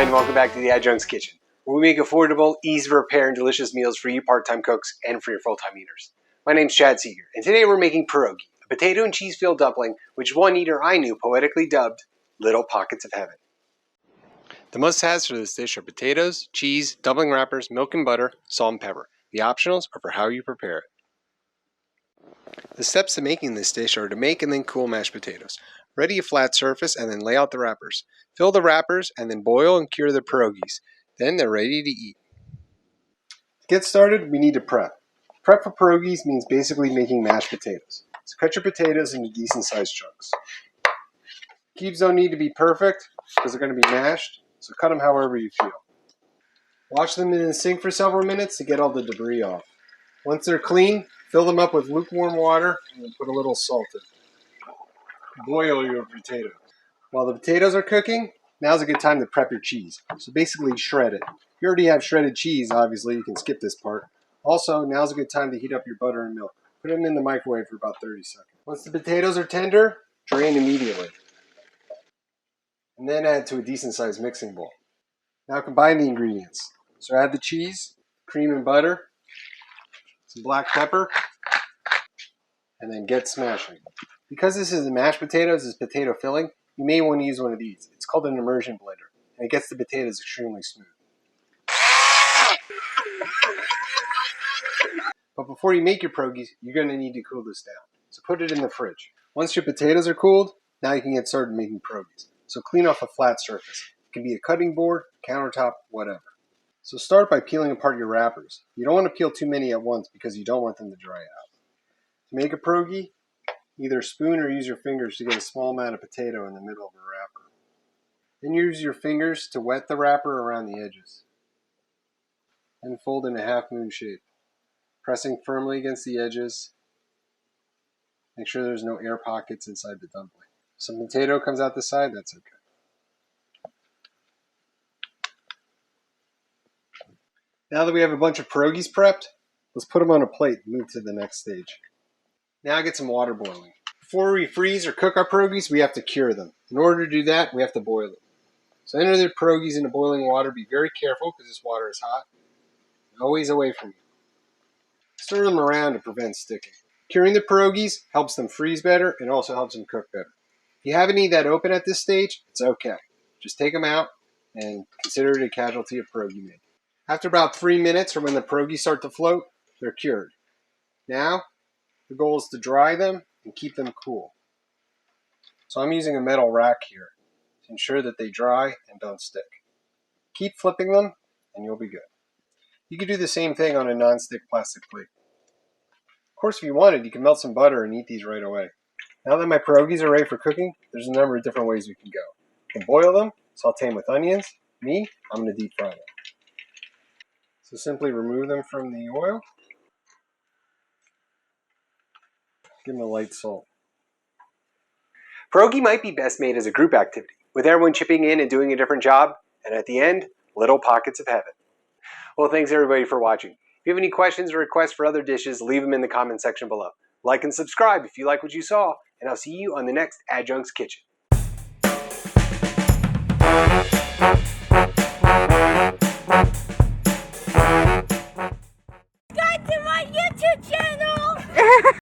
and welcome back to the Adjunct's Kitchen, where we make affordable, easy to prepare, and delicious meals for you part-time cooks and for your full-time eaters. My name's Chad Seeger, and today we're making pierogi, a potato and cheese-filled dumpling, which one eater I knew poetically dubbed Little Pockets of Heaven. The must-haves for this dish are potatoes, cheese, dumpling wrappers, milk and butter, salt and pepper. The optionals are for how you prepare it. The steps to making this dish are to make and then cool mashed potatoes. Ready a flat surface and then lay out the wrappers. Fill the wrappers and then boil and cure the pierogis. Then they're ready to eat. To get started, we need to prep. Prep for pierogis means basically making mashed potatoes. So cut your potatoes into decent sized chunks. Cubes don't need to be perfect because they're going to be mashed, so cut them however you feel. Wash them in the sink for several minutes to get all the debris off. Once they're clean, fill them up with lukewarm water and then put a little salt in. Boil your potatoes. While the potatoes are cooking, now's a good time to prep your cheese. So basically shred it. If you already have shredded cheese, obviously you can skip this part. Also, now's a good time to heat up your butter and milk. Put them in the microwave for about 30 seconds. Once the potatoes are tender, drain immediately. And then add to a decent sized mixing bowl. Now combine the ingredients. So add the cheese, cream and butter, some black pepper, and then get smashing. Because this is mashed potatoes, this potato filling, you may want to use one of these. It's called an immersion blender, and it gets the potatoes extremely smooth. But before you make your pierogis, you're going to need to cool this down. So put it in the fridge. Once your potatoes are cooled, now you can get started making pierogis. So clean off a flat surface. It can be a cutting board, countertop, whatever. So start by peeling apart your wrappers. You don't want to peel too many at once because you don't want them to dry out. To make a pierogi, either spoon or use your fingers to get a small amount of potato in the middle of a wrapper. Then use your fingers to wet the wrapper around the edges. Then fold in a half moon shape, pressing firmly against the edges. Make sure there's no air pockets inside the dumpling. If some potato comes out the side, that's okay. Now that we have a bunch of pierogis prepped, let's put them on a plate and move to the next stage. Now get some water boiling. Before we freeze or cook our pierogis, we have to cure them. In order to do that, we have to boil them. So enter the pierogis into boiling water. Be very careful because this water is hot. And always away from you. Stir them around to prevent sticking. Curing the pierogis helps them freeze better and also helps them cook better. If you have any that open at this stage, it's okay. Just take them out and consider it a casualty of pierogi making. After about 3 minutes or when the pierogis start to float, they're cured. Now, the goal is to dry them and keep them cool. So I'm using a metal rack here to ensure that they dry and don't stick. Keep flipping them and you'll be good. You could do the same thing on a non-stick plastic plate. Of course, if you wanted, you can melt some butter and eat these right away. Now that my pierogis are ready for cooking, there's a number of different ways we can go. You can boil them, saute them with onions. Me, I'm going to deep fry them. So simply remove them from the oil. Give them a light salt. Pierogi might be best made as a group activity, with everyone chipping in and doing a different job, and at the end, little pockets of heaven. Well, thanks everybody for watching. If you have any questions or requests for other dishes, leave them in the comment section below. Like and subscribe if you like what you saw, and I'll see you on the next Adjunct's Kitchen. Subscribe to my YouTube channel!